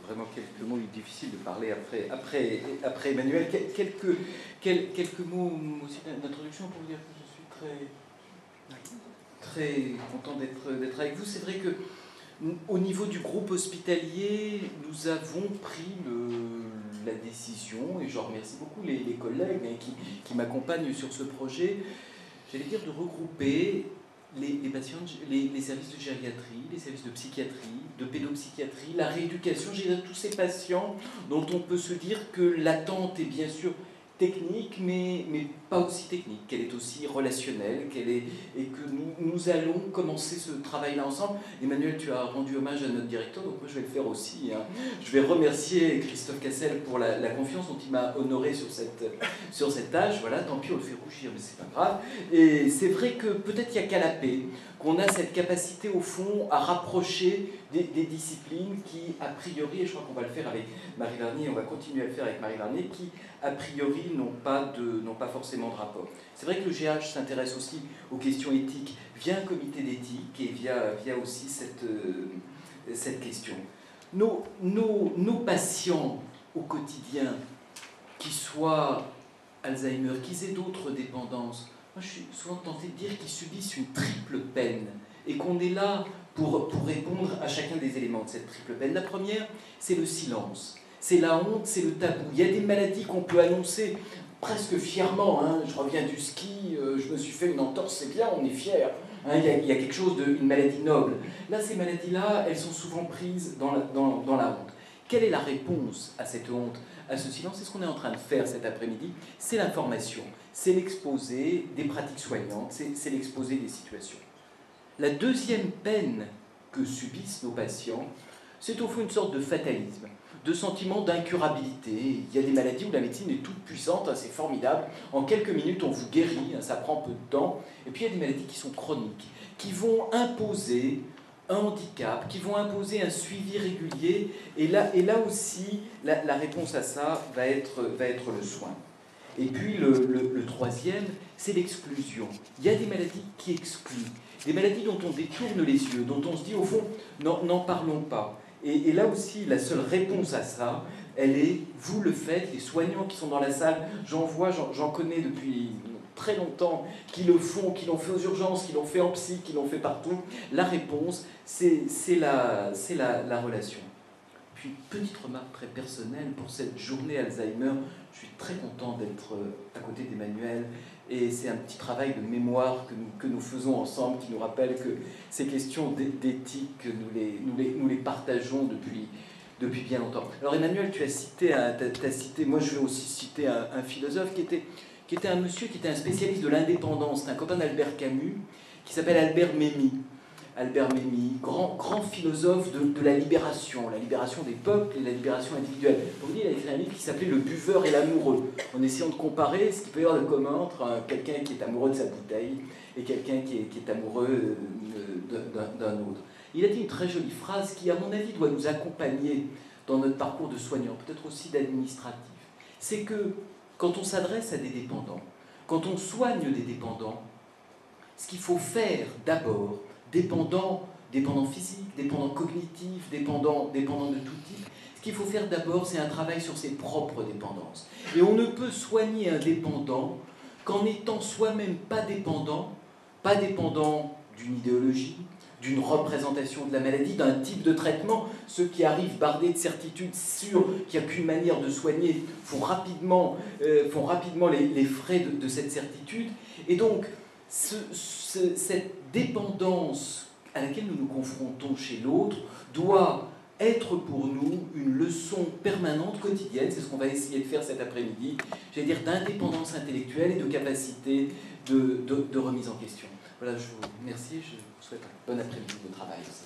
Vraiment quelques mots. Difficile de parler après Emmanuel. Quelques mots aussi d'introduction pour vous dire que je suis très content d'être avec vous. C'est vrai que au niveau du groupe hospitalier, nous avons pris la décision, et je remercie beaucoup les collègues qui m'accompagnent sur ce projet, j'allais dire de regrouper les patients, les services de gériatrie, les services de psychiatrie, de pédopsychiatrie, la rééducation, j'ai tous ces patients dont on peut se dire que l'attente est bien sûr technique, mais pas aussi technique, qu'elle est aussi relationnelle, et que nous allons commencer ce travail-là ensemble. Emmanuel, tu as rendu hommage à notre directeur, donc moi je vais le faire aussi. Je vais remercier Christophe Cassel pour la confiance dont il m'a honoré sur cette tâche. Voilà, tant pis, on le fait rougir, mais c'est pas grave. Et c'est vrai que peut-être il y a qu'à la paix qu'on a cette capacité au fond à rapprocher des disciplines qui, a priori, et je crois qu'on va le faire avec Marie Vernier, on va continuer à le faire avec Marie Vernier, qui, a priori, n'ont pas forcément de rapport. C'est vrai que le GH s'intéresse aussi aux questions éthiques via un comité d'éthique et via aussi cette question. Nos patients au quotidien, qu'ils soient Alzheimer, qu'ils aient d'autres dépendances, moi je suis souvent tenté de dire qu'ils subissent une triple peine et qu'on est là pour répondre à chacun des éléments de cette triple peine. La première, c'est le silence, c'est la honte, c'est le tabou. Il y a des maladies qu'on peut annoncer presque fièrement. Je reviens du ski, je me suis fait une entorse, c'est bien, on est fier. Il y a quelque chose une maladie noble. Là, ces maladies-là, elles sont souvent prises dans la honte. Quelle est la réponse à cette honte, à ce silence? C'est ce qu'on est en train de faire cet après-midi. C'est l'information, c'est l'exposé des pratiques soignantes, c'est l'exposé des situations. La deuxième peine que subissent nos patients, c'est au fond une sorte de fatalisme, de sentiment d'incurabilité. Il y a des maladies où la médecine est toute puissante, c'est formidable, en quelques minutes on vous guérit, ça prend peu de temps. Et puis il y a des maladies qui sont chroniques, qui vont imposer un handicap, qui vont imposer un suivi régulier, et là aussi, la réponse à ça va être le soin. Et puis le troisième, c'est l'exclusion. Il y a des maladies qui excluent, des maladies dont on détourne les yeux, dont on se dit au fond, n'en parlons pas. Et là aussi, la seule réponse à ça, elle est, vous le faites, les soignants qui sont dans la salle, j'en connais depuis très longtemps, qui le font, qui l'ont fait aux urgences, qui l'ont fait en psy, qui l'ont fait partout. La réponse, c'est la relation. Puis, petite remarque très personnelle, pour cette journée Alzheimer, je suis très content d'être à côté d'Emmanuel, et c'est un petit travail de mémoire que nous faisons ensemble, qui nous rappelle que ces questions d'éthique, nous les partageons depuis bien longtemps. Alors Emmanuel, tu as cité, moi je vais aussi citer un philosophe qui était un monsieur qui était un spécialiste de l'indépendance, c'est un copain d'Albert Camus, qui s'appelle Albert Memmi. Albert Memmi, grand philosophe de la libération des peuples et la libération individuelle. Pour vous dire, il a écrit un livre qui s'appelait Le buveur et l'amoureux, en essayant de comparer ce qu'il peut y avoir de commun entre quelqu'un qui est amoureux de sa bouteille et quelqu'un qui est amoureux d'un autre. Il a dit une très jolie phrase qui, à mon avis, doit nous accompagner dans notre parcours de soignant, peut-être aussi d'administratif. C'est que quand on s'adresse à des dépendants, quand on soigne des dépendants, ce qu'il faut faire d'abord, dépendants physiques, dépendants cognitifs, dépendants de tout type. Ce qu'il faut faire d'abord, c'est un travail sur ses propres dépendances. Et on ne peut soigner un dépendant qu'en étant soi-même pas dépendant d'une idéologie, d'une représentation de la maladie, d'un type de traitement. Ceux qui arrivent bardés de certitudes sûres qu'il n'y a qu'une manière de soigner font rapidement les frais de cette certitude. Et donc, cette dépendance à laquelle nous nous confrontons chez l'autre doit être pour nous une leçon permanente, quotidienne, c'est ce qu'on va essayer de faire cet après-midi, j'allais dire d'indépendance intellectuelle et de capacité de remise en question. Voilà, je vous remercie, je vous souhaite un bon après-midi de travail aussi.